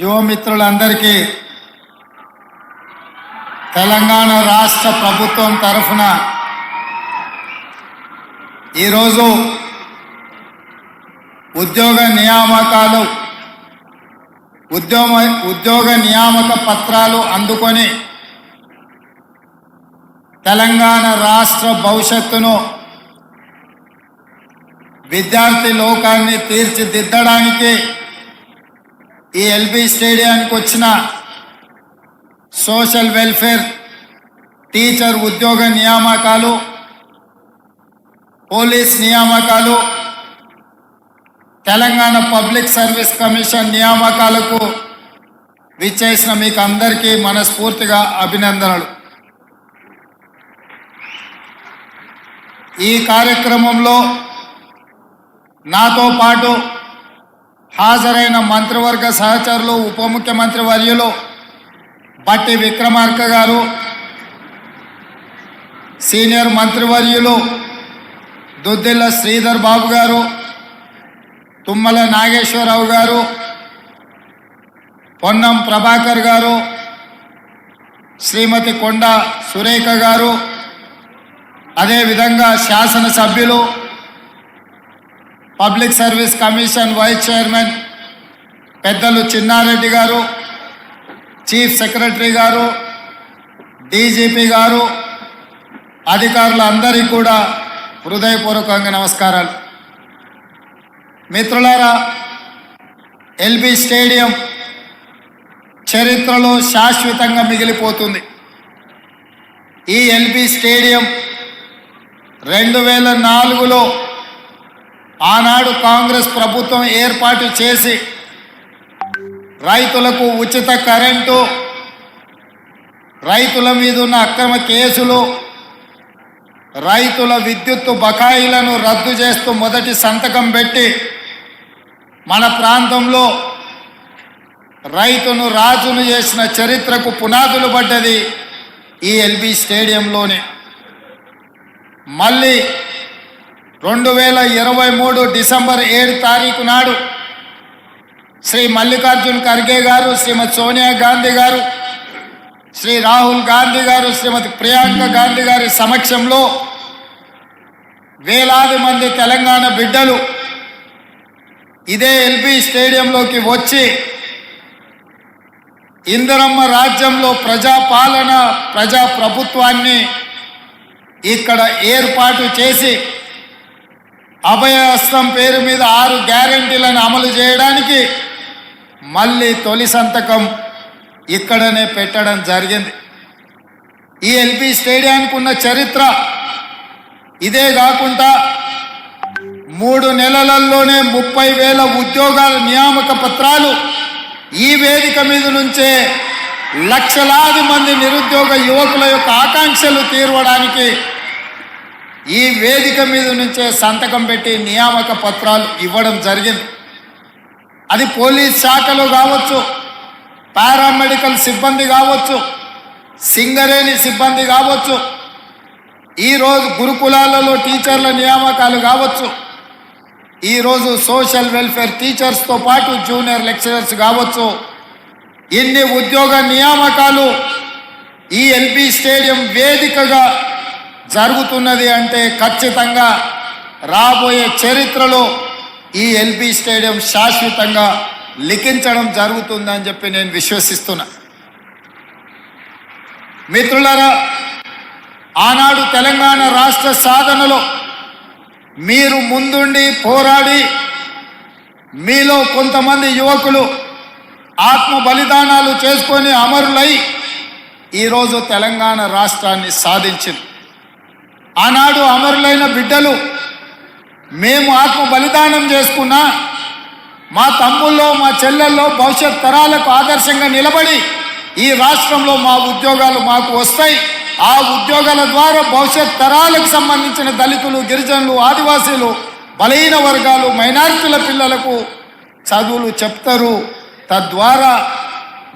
యువ మిత్రులందరికీ తెలంగాణ రాష్ట్ర ప్రభుత్వం తరఫున ఈరోజు ఉద్యోగ నియామక పత్రాలు అందుకొని తెలంగాణ రాష్ట్ర భవిష్యత్తును విద్యార్థి లోకాన్ని తీర్చిదిద్దడానికి ఈ ఎల్బీ స్టేడియానికి వచ్చిన సోషల్ వెల్ఫేర్ టీచర్ ఉద్యోగ నియామకాలు, పోలీస్ నియామకాలు, తెలంగాణ పబ్లిక్ సర్వీస్ కమిషన్ నియామకాలకు విచ్చేసిన మీకు అందరికీ మనస్ఫూర్తిగా అభినందనలు. ఈ కార్యక్రమంలో నాతో పాటు హాజరైన మంత్రివర్గ సహచరులు, ఉప ముఖ్యమంత్రి వర్యులు బట్టి విక్రమార్క గారు, సీనియర్ మంత్రివర్యులు దుద్దిల్ల శ్రీధర్ బాబు గారు, తుమ్మల నాగేశ్వరరావు గారు, పొన్నం ప్రభాకర్ గారు, శ్రీమతి కొండ సురేఖ గారు, అదేవిధంగా శాసనసభ్యులు, public service commission vice chairman పెద్దలు చిన్నారెడ్డి గారు, చీఫ్ సెక్రటరీ గారు, డీజీపీ గారు, అధికారులందరికీ కూడా హృదయపూర్వకంగా నమస్కారాలు. మిత్రులారా, ఎల్బీ స్టేడియం చరిత్రలో శాశ్వతంగా మిగిలిపోతుంది. ఈ ఎల్బీ స్టేడియం 2004లో ఆనాడు కాంగ్రెస్ ప్రభుత్వం ఏర్పాటు చేసి రైతులకు ఉచిత కరెంటు, రైతుల మీద ఉన్న అక్రమ కేసులు, రైతుల విద్యుత్తు బకాయిలను రద్దు చేస్తూ మొదటి సంతకం పెట్టి మన ప్రాంతంలో రైతును రాజును చేసిన చరిత్రకు పునాదులు పడ్డది ఈ ఎల్బీ స్టేడియంలోనే. మళ్ళీ 2023 డిసెంబర్ 7 తారీఖు నాడు శ్రీ మల్లికార్జున్ ఖర్గే గారు, శ్రీమతి సోనియా గాంధీ గారు, శ్రీ రాహుల్ గాంధీ గారు, శ్రీమతి ప్రియాంక గాంధీ గారి సమక్షంలో వేలాది మంది తెలంగాణ బిడ్డలు ఇదే ఎల్బీ స్టేడియంలోకి వచ్చి ఇందిరమ్మ రాజ్యంలో ప్రజాపాలన, ప్రజాప్రభుత్వాన్ని ఇక్కడ ఏర్పాటు చేసి అభయహస్తం పేరు మీద 6 గ్యారెంటీలను అమలు చేయడానికి మళ్ళీ తొలి సంతకం ఇక్కడనే పెట్టడం జరిగింది. ఈ ఎల్బీ స్టేడియానికి ఉన్న చరిత్ర ఇదే కాకుండా 3 నెలలలోనే 30,000 ఉద్యోగాల నియామక పత్రాలు ఈ వేదిక మీద నుంచే లక్షలాది మంది నిరుద్యోగ యువకుల యొక్క ఆకాంక్షలు తీర్చడానికి ఈ వేదిక మీద నుంచే సంతకం పెట్టి నియామక పత్రాలు ఇవ్వడం జరిగింది. అది పోలీస్ శాఖలో కావచ్చు, పారామెడికల్ సిబ్బంది కావచ్చు, సింగరేణి సిబ్బంది కావచ్చు, ఈరోజు గురుకులాలలో టీచర్ల నియామకాలు కావచ్చు, ఈరోజు సోషల్ వెల్ఫేర్ టీచర్స్తో పాటు జూనియర్ లెక్చరర్స్ కావచ్చు. ఇన్ని ఉద్యోగ నియామకాలు ఈ ఎల్బీ స్టేడియం వేదికగా జరుగుతున్నది అంటే ఖచ్చితంగా రాబోయే చరిత్రలో ఈ ఎల్బీ స్టేడియం శాశ్వతంగా లిఖించడం జరుగుతుందని చెప్పి నేను విశ్వసిస్తున్నా. మిత్రులారా, ఆనాడు తెలంగాణ రాష్ట్ర సాధనలో మీరు ముందుండి పోరాడి మీలో కొంతమంది యువకులు ఆత్మ బలిదానాలు చేసుకొని అమరులై ఈరోజు తెలంగాణ రాష్ట్రాన్ని సాధించింది. ఆనాడు అమరులైన బిడ్డలు మేము ఆత్మ బలిదానం చేసుకున్నా మా తమ్ముల్లో, మా చెల్లెల్లో భవిష్యత్ తరాలకు ఆదర్శంగా నిలబడి ఈ రాష్ట్రంలో మా ఉద్యోగాలు మాకు వస్తాయి, ఆ ఉద్యోగాల ద్వారా భవిష్యత్ తరాలకు సంబంధించిన దళితులు, గిరిజనులు, ఆదివాసీలు, బలహీన వర్గాలు, మైనారిటీల పిల్లలకు చదువులు చెప్తారు, తద్వారా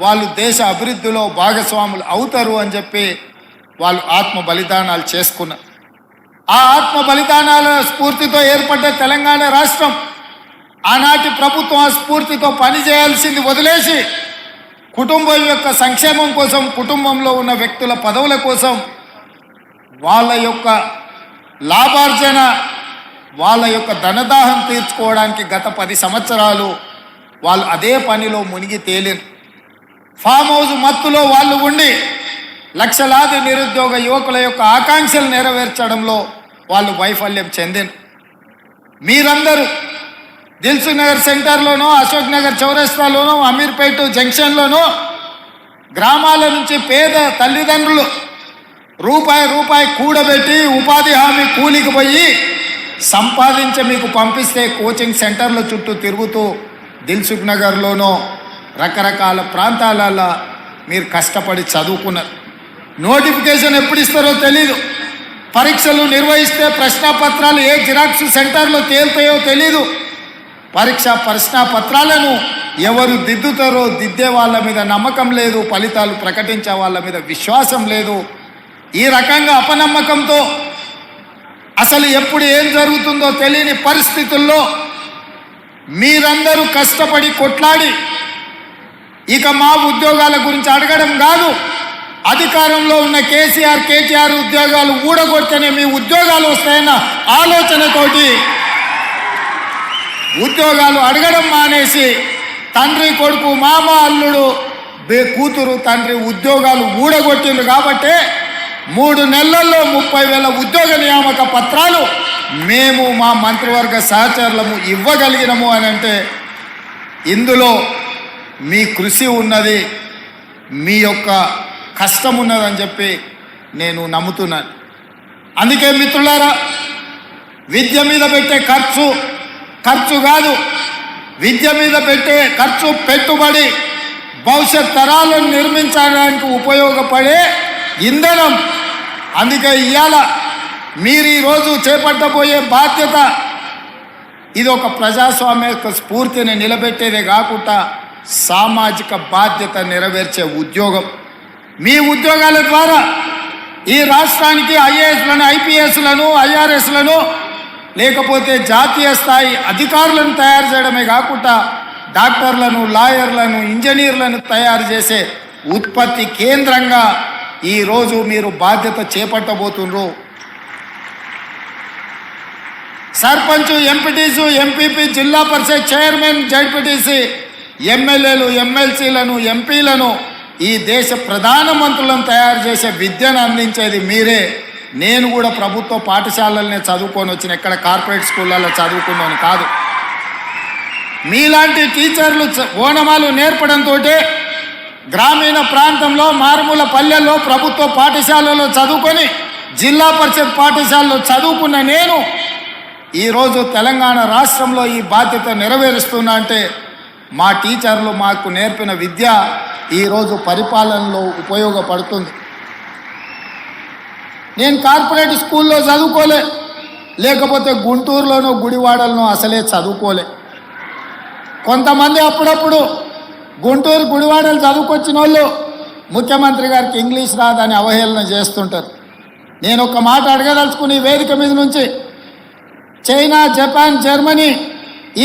వాళ్ళు దేశ అభివృద్ధిలో భాగస్వాములు అవుతారు అని చెప్పి వాళ్ళు ఆత్మ బలిదానాలు చేసుకున్నారు. ఆ ఆత్మ బలిదానాల స్ఫూర్తితో ఏర్పడ్డ తెలంగాణ రాష్ట్రం ఆనాటి ప్రభుత్వం ఆ స్ఫూర్తితో పనిచేయాల్సింది వదిలేసి కుటుంబం యొక్క సంక్షేమం కోసం, కుటుంబంలో ఉన్న వ్యక్తుల పదవుల కోసం, వాళ్ళ యొక్క లాభార్జన, వాళ్ళ యొక్క ధనదాహం తీర్చుకోవడానికి గత 10 సంవత్సరాలు వాళ్ళు అదే పనిలో మునిగి తేలిరు. ఫామ్ హౌస్ మత్తులో వాళ్ళు ఉండి లక్షలాది నిరుద్యోగ యువకుల యొక్క ఆకాంక్షలు నెరవేర్చడంలో వాళ్ళు వైఫల్యం చెందిన. మీరందరూ దిల్సుఖ్ నగర్ సెంటర్లోనో, అశోక్ నగర్ చౌరస్తాలోనో, అమీర్పేట జంక్షన్లోనో గ్రామాల నుంచి పేద తల్లిదండ్రులు రూపాయి కూడబెట్టి ఉపాధి హామీ కూలికి పోయి సంపాదించి మీకు పంపిస్తే కోచింగ్ సెంటర్ల చుట్టూ తిరుగుతూ దిల్సుఖ్ నగర్లోనో రకరకాల ప్రాంతాలలో మీరు కష్టపడి చదువుకున్నారు. నోటిఫికేషన్ ఎప్పుడు ఇస్తారో తెలీదు. పరీక్షలు నిర్వహిస్తే ప్రశ్నాపత్రాలు ఏ జిరాక్స్ సెంటర్లో తేలుతాయో తెలీదు. ప్రశ్నాపత్రాలను ఎవరు దిద్దుతారో దిద్దే వాళ్ళ మీద నమ్మకం లేదు, ఫలితాలు ప్రకటించే వాళ్ళ మీద విశ్వాసం లేదు. ఈ రకంగా అపనమ్మకంతో అసలు ఎప్పుడు ఏం జరుగుతుందో తెలియని పరిస్థితుల్లో మీరందరూ కష్టపడి కొట్లాడి ఇక మా ఉద్యోగాల గురించి అడగడం కాదు, అధికారంలో ఉన్న కేటీఆర్ ఉద్యోగాలు ఊడగొడితేనే మీ ఉద్యోగాలు వస్తాయన్న ఆలోచనతోటి ఉద్యోగాలు అడగడం మానేసి తండ్రి కొడుకు, మామ అల్లుడు, కూతురు తండ్రి ఉద్యోగాలు ఊడగొట్టిండ్రు. కాబట్టి 3 నెలల్లో 30,000 ఉద్యోగ నియామక పత్రాలు మేము మా మంత్రివర్గ సహచరులము ఇవ్వగలిగినము అని అంటే ఇందులో మీ కృషి ఉన్నది, మీ యొక్క కష్టం ఉన్నదని చెప్పి నేను నమ్ముతున్నాను. అందుకే మిత్రులారా, విద్య మీద పెట్టే ఖర్చు కాదు, విద్య మీద పెట్టే ఖర్చు పెట్టుబడి భవిష్యత్ తరాలను నిర్మించడానికి ఉపయోగపడే ఇంధనం. అందుకే ఇవాళ మీరు ఈరోజు చేపట్టబోయే బాధ్యత ఇది ఒక ప్రజాస్వామ్య స్ఫూర్తిని నిలబెట్టేదే కాకుండా సామాజిక బాధ్యత నెరవేర్చే ఉద్యోగం. మీ ఉద్యోగాల ద్వారా ఈ రాష్ట్రానికి ఐఏఎస్లను, ఐపీఎస్లను, ఐఆర్ఎస్లను లేకపోతే జాతీయ స్థాయి అధికారులను తయారు చేయడమే కాకుండా డాక్టర్లను, లాయర్లను, ఇంజనీర్లను తయారు చేసే ఉత్పత్తి కేంద్రంగా ఈరోజు మీరు బాధ్యత చేపట్టబోతున్నారు. సర్పంచ్, ఎంపీటీసు, ఎంపీపీ, జిల్లా పరిషత్ చైర్మన్, జడ్పీటీసీ, ఎమ్మెల్యేలు, ఎమ్మెల్సీలను, ఎంపీలను, ఈ దేశ ప్రధానమంత్రులను తయారు చేసే విద్యను అందించేది మీరే. నేను కూడా ప్రభుత్వ పాఠశాలలనే చదువుకొని వచ్చిన, ఎక్కడ కార్పొరేట్ స్కూళ్ళల్లో చదువుకున్నాను కాదు. మీలాంటి టీచర్లు ఓనమాలు నేర్పడంతో గ్రామీణ ప్రాంతంలో, మారుమూల పల్లెల్లో ప్రభుత్వ పాఠశాలలో చదువుకొని జిల్లా పరిషత్ పాఠశాలలో చదువుకున్న నేను ఈరోజు తెలంగాణ రాష్ట్రంలో ఈ బాధ్యత నెరవేరుస్తున్నా అంటే మా టీచర్లు మాకు నేర్పిన విద్య ఈరోజు పరిపాలనలో ఉపయోగపడుతుంది. నేను కార్పొరేట్ స్కూల్లో చదువుకోలే, లేకపోతే గుంటూరులోనో గుడివాడలోనో అసలే చదువుకోలే. కొంతమంది అప్పుడప్పుడు గుంటూరు, గుడివాడలు చదువుకొచ్చిన వాళ్ళు ముఖ్యమంత్రి గారికి ఇంగ్లీష్ రాదని అవహేళన చేస్తుంటారు. నేను ఒక మాట అడగదలుచుకుని ఈ వేదిక మీద నుంచి, చైనా, జపాన్, జర్మనీ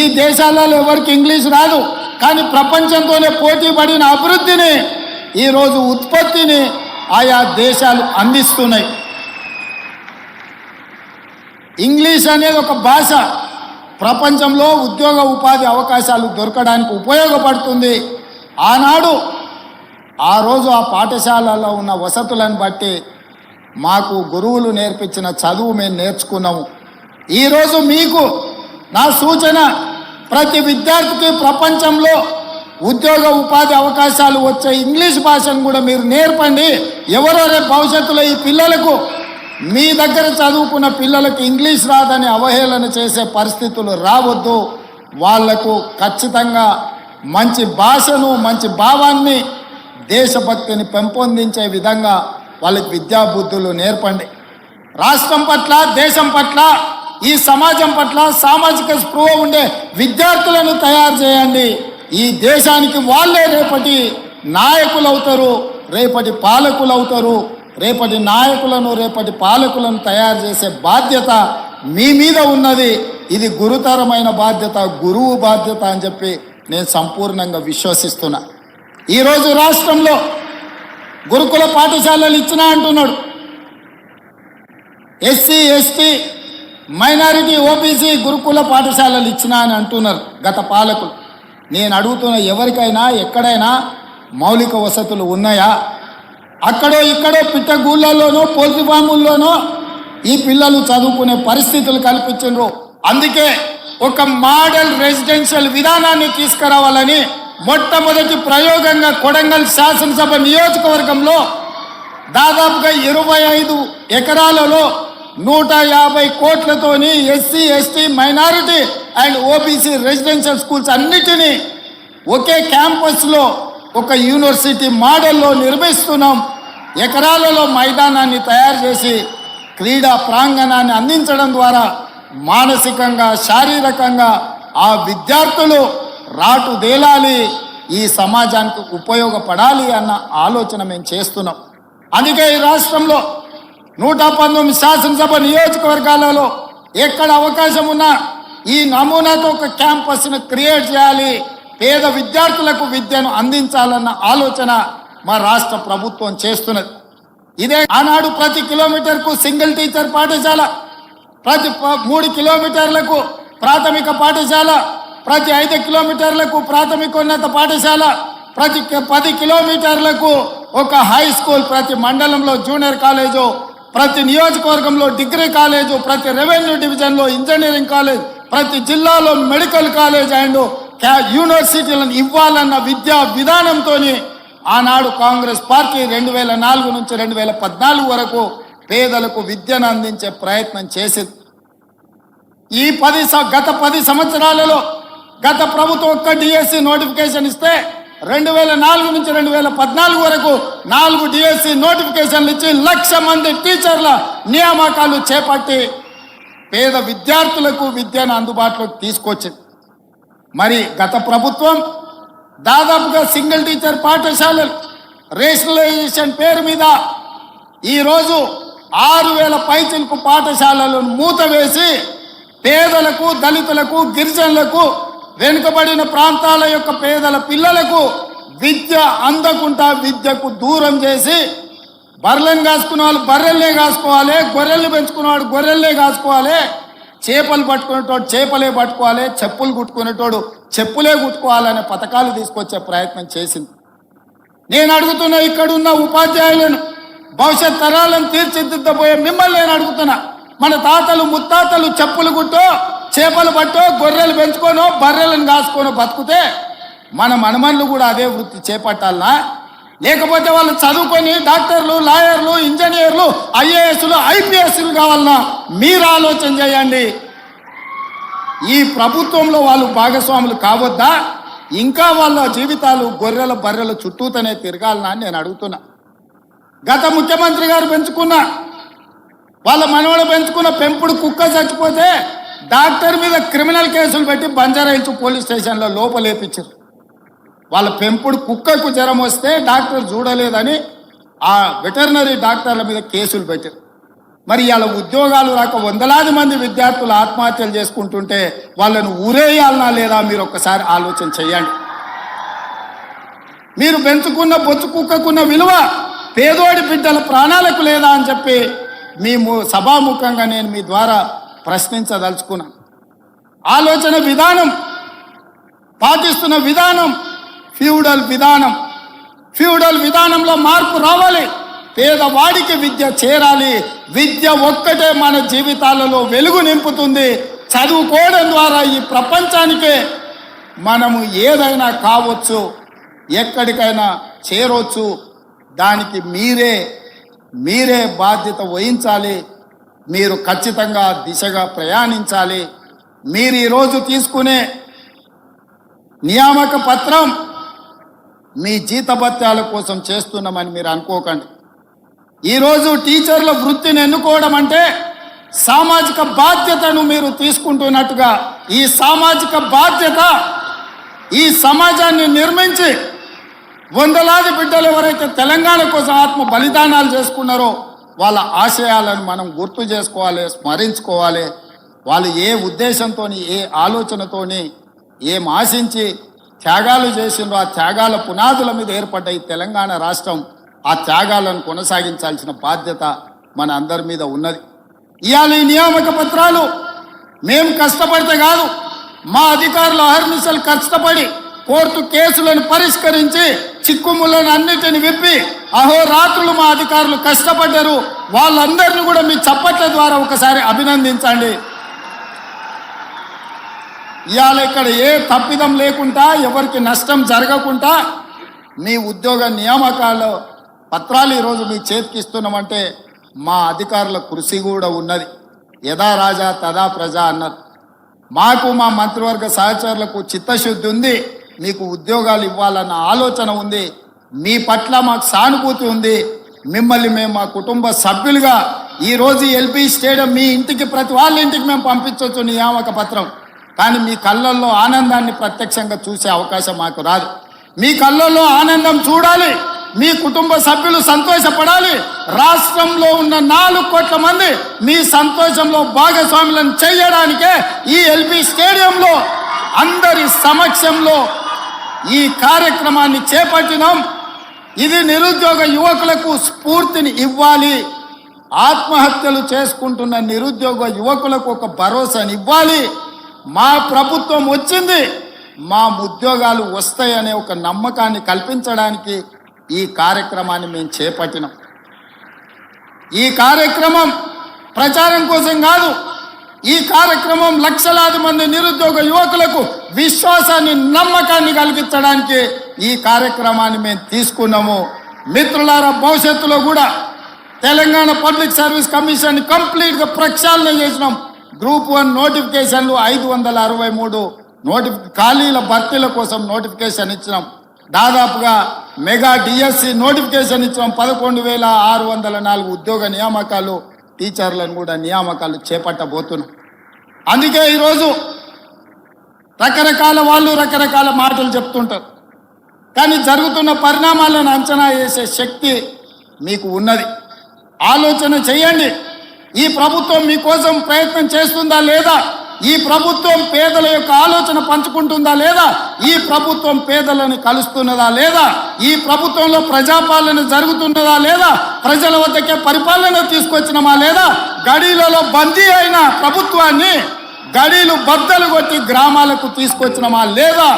ఈ దేశాలలో ఎవరికి ఇంగ్లీష్ రాదు, కానీ ప్రపంచంతోనే పోటీ పడిన అభివృద్ధిని, ఈరోజు ఉత్పత్తిని ఆయా దేశాలు అందిస్తున్నాయి. ఇంగ్లీష్ అనేది ఒక భాష ప్రపంచంలో ఉద్యోగ ఉపాధి అవకాశాలు దొరకడానికి ఉపయోగపడుతుంది. ఆనాడు ఆ రోజు ఆ పాఠశాలలో ఉన్న వసతులను బట్టి మాకు గురువులు నేర్పించిన చదువు మేము నేర్చుకున్నాము. ఈరోజు మీకు నా సూచన, ప్రతి విద్యార్థికి ప్రపంచంలో ఉద్యోగ ఉపాధి అవకాశాలు వచ్చే ఇంగ్లీష్ భాషను కూడా మీరు నేర్పండి. ఎవరో రేపు భవిష్యత్తులో ఈ పిల్లలకు, మీ దగ్గర చదువుకున్న పిల్లలకు ఇంగ్లీష్ రాదని అవహేళన చేసే పరిస్థితులు రావద్దు. వాళ్లకు ఖచ్చితంగా మంచి భాషను, మంచి భావాన్ని, దేశభక్తిని పెంపొందించే విధంగా వాళ్ళకి విద్యాబుద్ధులు నేర్పండి. రాష్ట్రం పట్ల, దేశం పట్ల, ఈ సమాజం పట్ల సామాజిక స్పృహ ఉండే విద్యార్థులను తయారు చేయండి. ఈ దేశానికి వాళ్ళే రేపటి నాయకులు అవుతారు, రేపటి పాలకులు అవుతారు. రేపటి నాయకులను, రేపటి పాలకులను తయారు చేసే బాధ్యత మీ మీద ఉన్నది. ఇది గురుతరమైన బాధ్యత, గురువు బాధ్యత అని చెప్పి నేను సంపూర్ణంగా విశ్వసిస్తున్నా. ఈరోజు రాష్ట్రంలో గురుకుల పాఠశాలలు ఇచ్చినా అంటున్నాడు. ఎస్సీ ఎస్టీ మైనారిటీ ఓబీసీ గురుకుల పాఠశాలలు ఇచ్చినా అని అంటున్నారు గత పాలకులు. నేను అడుగుతున్న, ఎవరికైనా ఎక్కడైనా మౌలిక వసతులు ఉన్నాయా? అక్కడో ఇక్కడో పిట్టగూళ్ళలోనో పోల్ట్రీ ఫాముల్లోనో ఈ పిల్లలు చదువుకునే పరిస్థితులు కల్పించారు. అందుకే ఒక మోడల్ రెసిడెన్షియల్ విధానాన్ని తీసుకురావాలని మొట్టమొదటి ప్రయోగంగా కొడంగల్ శాసనసభ నియోజకవర్గంలో దాదాపుగా 25 ఎకరాలలో 150 కోట్లతోని SC ST minority and OBC residential schools అన్నిటినీ ఒకే క్యాంపస్లో ఒక యూనివర్సిటీ మోడల్లో నిర్మిస్తున్నాం. ఎకరాలలో మైదానాన్ని తయారు చేసి క్రీడా ప్రాంగణాన్ని అందించడం ద్వారా మానసికంగా శారీరకంగా ఆ విద్యార్థులు రాటుదేలాలి, ఈ సమాజానికి ఉపయోగపడాలి అన్న ఆలోచన మేము చేస్తున్నాం. అందుకే ఈ రాష్ట్రంలో 119 శాసనసభ నియోజకవర్గాలలో ఎక్కడ అవకాశం ఉన్నా ఈ నమూనాతో ఒక క్యాంపస్ను క్రియేట్ చేయాలి, పేద విద్యార్థులకు విద్యను అందించాలన్న ఆలోచన మా రాష్ట్ర ప్రభుత్వం చేస్తున్నది. ఇదే ఆనాడు ప్రతి కిలోమీటర్కు సింగిల్ టీచర్ పాఠశాల, ప్రతి 3 కిలోమీటర్లకు ప్రాథమిక పాఠశాల, ప్రతి 5 కిలోమీటర్లకు ప్రాథమికోన్నత పాఠశాల, ప్రతి 10 కిలోమీటర్లకు ఒక హై స్కూల్, ప్రతి మండలంలో జూనియర్ కాలేజు, ప్రతి నియోజకవర్గంలో డిగ్రీ కాలేజు, ప్రతి రెవెన్యూ డివిజన్లో ఇంజనీరింగ్ కాలేజ్, ప్రతి జిల్లాలో మెడికల్ కాలేజ్ అండ్ యూనివర్సిటీలను ఇవ్వాలన్న విద్యా విధానంతో ఆనాడు కాంగ్రెస్ పార్టీ 2004 నుంచి 2014 వరకు పేదలకు విద్యను అందించే ప్రయత్నం చేసింది. ఈ గత 10 సంవత్సరాలలో గత ప్రభుత్వం ఒక్క డిఎస్సి నోటిఫికేషన్ ఇస్తే 2004 నుంచి 2014 వరకు 4 డిఎస్సి నోటిఫికేషన్లు ఇచ్చి 1,00,000 మంది టీచర్ల నియామకాలు చేపట్టి పేద విద్యార్థులకు విద్యను అందుబాటులోకి తీసుకొచ్చింది. మరి గత ప్రభుత్వం దాదాపుగా సింగిల్ టీచర్ పాఠశాలలు రేషనలైజేషన్ పేరు మీద ఈరోజు 6,000 పైచిలకు పాఠశాలలను మూతవేసి పేదలకు, దళితులకు, గిరిజనులకు, వెనుకబడిన ప్రాంతాల యొక్క పేదల పిల్లలకు విద్య అందకుండా విద్యకు దూరం చేసి, బర్రెలను కాసుకునే వాళ్ళు బర్రెల్నే కాసుకోవాలి, గొర్రెల్ని పెంచుకునేవాడు గొర్రెల్నే కాసుకోవాలి, చేపలు పట్టుకునేటోడు చేపలే పట్టుకోవాలి, చెప్పులు కుట్టుకునేటోడు చెప్పులే కుట్టుకోవాలనే పథకాలు తీసుకొచ్చే ప్రయత్నం చేసింది. నేను అడుగుతున్నా, ఇక్కడున్న ఉపాధ్యాయులను, భవిష్యత్ తరాలను తీర్చిదిద్దబోయే మిమ్మల్ని నేను అడుగుతున్నా, మన తాతలు ముత్తాతలు చెప్పులు కుట్టో, చేపలు పట్టో, గొర్రెలు పెంచుకోనో, బర్రెలను కాసుకోనో బతుకుతే మన మనమన్లు కూడా అదే వృత్తి చేపట్టాలనా? లేకపోతే వాళ్ళు చదువుకొని డాక్టర్లు, లాయర్లు, ఇంజనీర్లు, ఐఏఎస్లు, ఐపీఎస్లు కావాలన్నా? మీరు ఆలోచన చేయండి. ఈ ప్రభుత్వంలో వాళ్ళు భాగస్వాములు కావద్దా? ఇంకా వాళ్ళ జీవితాలు గొర్రెల బర్రెల చుట్టూతోనే తిరగాలనా అని నేను అడుగుతున్నా. గత ముఖ్యమంత్రి గారు పెంచుకున్న, వాళ్ళ మనవడు పెంచుకున్న పెంపుడు కుక్క చచ్చిపోతే డాక్టర్ మీద క్రిమినల్ కేసులు పెట్టి బంజారాహిల్స్ పోలీస్ స్టేషన్లో లోపలేపించారు. వాళ్ళ పెంపుడు కుక్కకు జ్వరం వస్తే డాక్టర్ చూడలేదని ఆ వెటర్నరీ డాక్టర్ల మీద కేసులు పెట్టారు. మరి వాళ్ళ ఉద్యోగాలు రాక వందలాది మంది విద్యార్థులు ఆత్మహత్యలు చేసుకుంటుంటే వాళ్ళను ఊరేయాలనా లేదా? మీరు ఒక్కసారి ఆలోచన చేయండి. మీరు పెంచుకున్న బొచ్చు కుక్కకున్న విలువ పేదోడి బిడ్డల ప్రాణాలకు లేదా అని చెప్పి మేము సభాముఖంగా నేను మీ ద్వారా ప్రశ్నించదలుచుకున్నాను. ఆలోచన విధానం, పాటిస్తున్న విధానం ఫ్యూడల్ విధానం. ఫ్యూడల్ విధానంలో మార్పు రావాలి. పేదవాడికి విద్య చేరాలి. విద్య ఒక్కటే మన జీవితాలలో వెలుగు నింపుతుంది. చదువుకోవడం ద్వారా ఈ ప్రపంచానికే మనము ఏదైనా కావచ్చు, ఎక్కడికైనా చేరవచ్చు. దానికి మీరే బాధ్యత వహించాలి. మీరు ఖచ్చితంగా దిశగా ప్రయాణించాలి. మీరు ఈరోజు తీసుకునే నియామక పత్రం మీ జీతభత్యాల కోసం చేస్తున్నామని మీరు అనుకోకండి. ఈరోజు టీచర్ల వృత్తిని ఎన్నుకోవడం అంటే సామాజిక బాధ్యతను మీరు తీసుకుంటున్నట్టుగా, ఈ సామాజిక బాధ్యత ఈ సమాజాన్ని నిర్మించి వందలాది బిడ్డలు ఎవరైతే తెలంగాణ కోసం ఆత్మ బలిదానాలు చేసుకున్నారో వాళ్ళ ఆశయాలను మనం గుర్తు చేసుకోవాలి, స్మరించుకోవాలి. వాళ్ళు ఏ ఉద్దేశంతో, ఏ ఆలోచనతోని, ఏం ఆశించి త్యాగాలు చేసిండ్రో ఆ త్యాగాల పునాదుల మీద ఏర్పడ్డ ఈ తెలంగాణ రాష్ట్రం ఆ త్యాగాలను కొనసాగించాల్సిన బాధ్యత మన అందరి మీద ఉన్నది. ఇవాళ ఈ నియామక పత్రాలు మేము కష్టపడితే కాదు, మా అధికారులు అహర్నిశలు కష్టపడి కోర్టు కేసులను పరిష్కరించి చిక్కుములను అన్నిటిని విప్పి అహోరాత్రులు మా అధికారులు కష్టపడ్డారు. వాళ్ళందరినీ కూడా మీ చప్పట్ల ద్వారా ఒకసారి అభినందించండి. ఇవాళ ఇక్కడ ఏ తప్పిదం లేకుండా ఎవరికి నష్టం జరగకుండా మీ ఉద్యోగ నియామకాల పత్రాలు ఈరోజు మీ చేతికి ఇస్తున్నామంటే మా అధికారుల కృషి కూడా ఉన్నది. యథా రాజా తదా ప్రజ అన్నారు. మాకు మా మంత్రివర్గ సహచరులకు చిత్తశుద్ధి ఉంది, మీకు ఉద్యోగాలు ఇవ్వాలన్న ఆలోచన ఉంది, మీ పట్ల మాకు సానుభూతి ఉంది. మిమ్మల్ని మేము మా కుటుంబ సభ్యులుగా ఈరోజు ఎల్బీ స్టేడియం మీ ఇంటికి ప్రతి వాళ్ళ ఇంటికి మేము పంపించవచ్చు నియామక పత్రం. కానీ మీ కళ్ళల్లో ఆనందాన్ని ప్రత్యక్షంగా చూసే అవకాశం మాకు రాదు. మీ కళ్ళల్లో ఆనందం చూడాలి, మీ కుటుంబ సభ్యులు సంతోషపడాలి. రాష్ట్రంలో ఉన్న 4 కోట్ల మంది మీ సంతోషంలో భాగస్వాములను చేయడానికే ఈ ఎల్బీ స్టేడియంలో అందరి సమక్షంలో ఈ కార్యక్రమాన్ని చేపట్టినాం. ఇది నిరుద్యోగ యువకులకు స్ఫూర్తిని ఇవ్వాలి, ఆత్మహత్యలు చేసుకుంటున్న నిరుద్యోగ యువకులకు ఒక భరోసాని ఇవ్వాలి. మా ప్రభుత్వం వచ్చింది, మా ఉద్యోగాలు వస్తాయనే ఒక నమ్మకాన్ని కల్పించడానికి ఈ కార్యక్రమాన్ని మేము చేపట్టినాం. ఈ కార్యక్రమం ప్రచారం కోసం కాదు, ఈ కార్యక్రమం లక్షలాది మంది నిరుద్యోగ యువకులకు విశ్వాసాన్ని నమ్మకాన్ని కలిగించడానికి ఈ కార్యక్రమాన్ని మేము తీసుకున్నాము. మిత్రులారా, భవిష్యత్తులో కూడా తెలంగాణ పబ్లిక్ సర్వీస్ కమిషన్ కంప్లీట్గా ప్రక్షాళన చేసినాం. గ్రూప్ 1 నోటిఫికేషన్లు 563 ఖాళీల భర్తీల కోసం నోటిఫికేషన్ ఇచ్చినాం. దాదాపుగా మెగా డిఎస్సి నోటిఫికేషన్ ఇచ్చినాం. 11,604 ఉద్యోగ నియామకాలు, టీచర్లను కూడా నియామకాలు చేపట్టబోతున్నాం. అందుకే ఈరోజు రకరకాల వాళ్ళు రకరకాల మాటలు చెప్తుంటారు, కానీ జరుగుతున్న పరిణామాలను అంచనా వేసే శక్తి మీకు ఉన్నది. ఆలోచన చేయండి. ఈ ప్రభుత్వం మీకోసం ప్రయత్నం చేస్తుందా లేదా? ఈ ప్రభుత్వం పేదల యొక్క ఆలోచన పంచుకుంటుందా లేదా? ఈ ప్రభుత్వం పేదలను కలుస్తున్నదా లేదా? ఈ ప్రభుత్వంలో ప్రజాపాలన జరుగుతున్నదా లేదా? ప్రజల వద్దకే పరిపాలన తీసుకొచ్చినమా లేదా? గడీలలో బందీ అయిన ప్రభుత్వాన్ని గడీలు బద్దలు కొట్టి గ్రామాలకు తీసుకొచ్చినమా లేదా?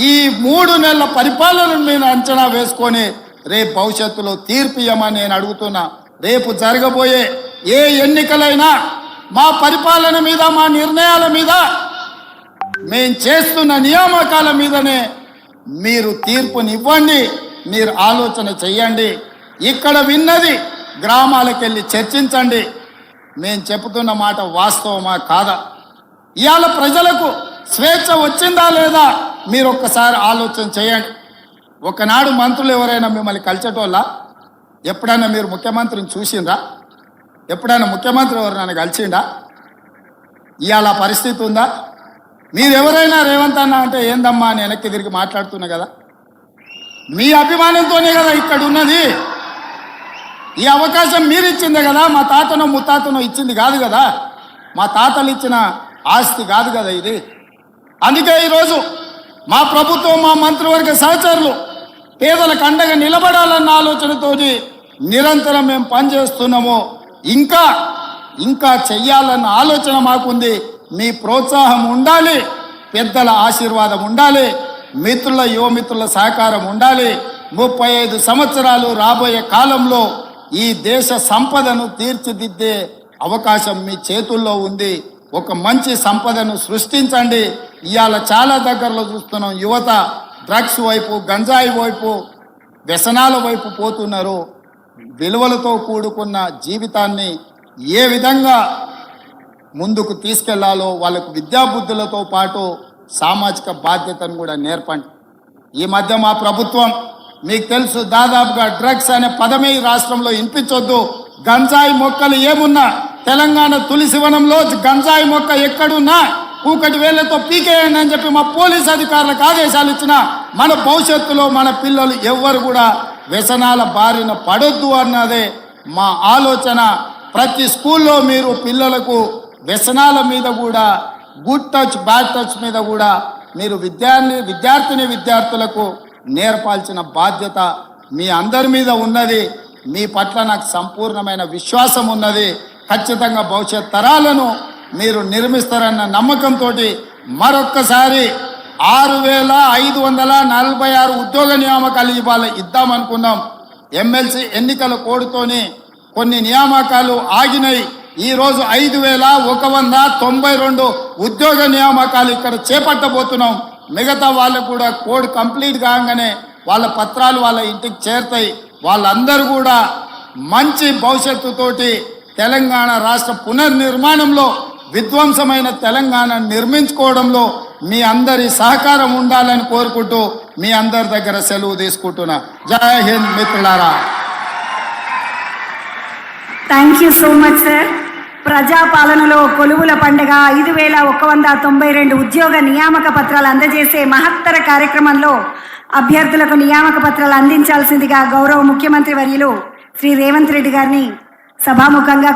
ఈ 3 నెలల పరిపాలనను మీద అంచనా వేసుకొని రేపు భవిష్యత్తులో తీర్పు ఇవ్వమని నేను అడుగుతున్నా. రేపు జరగబోయే ఏ ఎన్నికలైనా మా పరిపాలన మీద, మా నిర్ణయాల మీద, మేము చేస్తున్న నియామకాల మీదనే మీరు తీర్పునివ్వండి, మీరు ఆలోచన చెయ్యండి. ఇక్కడ విన్నది గ్రామాలకు వెళ్ళి చర్చించండి. మేము చెబుతున్న మాట వాస్తవమా కాదా? ఇవాళ ప్రజలకు స్వేచ్ఛ వచ్చిందా లేదా మీరు ఒక్కసారి ఆలోచన చేయండి. ఒకనాడు మంత్రులు ఎవరైనా మిమ్మల్ని కలిసేటోళ్ళ? ఎప్పుడైనా మీరు ముఖ్యమంత్రిని చూసిండ్రా? ఎప్పుడైనా ముఖ్యమంత్రి ఎవరైనా కలిసిండా? ఇవాళ పరిస్థితి ఉందా? మీరు ఎవరైనా రేవంత్ అన్న అంటే ఏందమ్మా అని వెనక్కి తిరిగి మాట్లాడుతున్నా కదా. మీ అభిమానంతోనే కదా ఇక్కడ ఉన్నది. ఈ అవకాశం మీరు ఇచ్చిందే కదా, మా తాతనో ముత్తాతనో ఇచ్చింది కాదు కదా, మా తాతలు ఇచ్చిన ఆస్తి కాదు కదా ఇది. అందుకే ఈరోజు మా ప్రభుత్వం, మా మంత్రివర్గ సహచరులు పేదలకు అండగా నిలబడాలన్న ఆలోచనతోటి నిరంతరం మేము పనిచేస్తున్నాము. ఇంకా చెయ్యాలన్న ఆలోచన మాకుంది. మీ ప్రోత్సాహం ఉండాలి, పెద్దల ఆశీర్వాదం ఉండాలి, మిత్రుల యువమిత్రుల సహకారం ఉండాలి. 35 సంవత్సరాలు రాబోయే కాలంలో ఈ దేశ సంపదను తీర్చిదిద్దే అవకాశం మీ చేతుల్లో ఉంది. ఒక మంచి సంపదను సృష్టించండి. ఇవాళ చాలా దగ్గరలో చూస్తున్నాం, యువత డ్రగ్స్ వైపు, గంజాయి వైపు, వ్యసనాల వైపు పోతున్నారు. విలువలతో కూడుకున్న జీవితాన్ని ఏ విధంగా ముందుకు తీసుకెళ్లాలో వాళ్ళకు విద్యాబుద్ధులతో పాటు సామాజిక బాధ్యతను కూడా నేర్పండి. ఈ మధ్య మా ప్రభుత్వం మీకు తెలుసు, దాదాపుగా డ్రగ్స్ అనే పదమే ఈ రాష్ట్రంలో వినిపించొద్దు. గంజాయి మొక్కలు ఏమున్నా తెలంగాణ తులసివనంలో గంజాయి మొక్క ఎక్కడున్నా కూకటి వేళ్లతో పీకేయండి అని చెప్పి మా పోలీస్ అధికారులకు ఆదేశాలు ఇచ్చిన మన భవిష్యత్తులో మన పిల్లలు ఎవ్వరు కూడా వ్యసనాల బారిన పడొద్దు అన్నదే మా ఆలోచన. ప్రతి స్కూల్లో మీరు పిల్లలకు వ్యసనాల మీద కూడా, గుడ్ టచ్ బ్యాడ్ టచ్ మీద కూడా మీరు విద్యార్థులకు నేర్పాల్సిన బాధ్యత మీ అందరి మీద ఉన్నది. మీ పట్ల నాకు సంపూర్ణమైన విశ్వాసం ఉన్నది. ఖచ్చితంగా భవిష్యత్ తరాలను మీరు నిర్మిస్తారన్న నమ్మకంతో మరొక్కసారి 6,546 ఉద్యోగ నియామకాలు ఇద్దామనుకున్నాం. ఎమ్మెల్సీ ఎన్నికల కోడ్తోని కొన్ని నియామకాలు ఆగినాయి. ఈరోజు 5,192 ఉద్యోగ నియామకాలు ఇక్కడ చేపట్టబోతున్నాం. మిగతా వాళ్ళకు కూడా కోడ్ కంప్లీట్ కాగానే వాళ్ళ పత్రాలు వాళ్ళ ఇంటికి చేరుతాయి. వాళ్ళందరూ కూడా మంచి భవిష్యత్తుతోటి తెలంగాణ రాష్ట్ర పునర్నిర్మాణంలో విధ్వంసమైన తెలంగాణ నిర్మించుకోవడంలో మీ అందరి సహకారం ఉండాలని కోరుకుంటూ మీ అందరి దగ్గర సెలవు తీసుకుంటున్నా. జై హింద్ మిత్రులారా. Thank you so much sir. ప్రజాపాలనలో కొలువుల పండుగ 5,192 ఉద్యోగ నియామక పత్రాలు అందజేసే మహత్తర కార్యక్రమంలో అభ్యర్థులకు నియామక పత్రాలు అందించాల్సిందిగా గౌరవ ముఖ్యమంత్రి వర్యులు శ్రీ రేవంత్ రెడ్డి గారిని సభాముఖంగా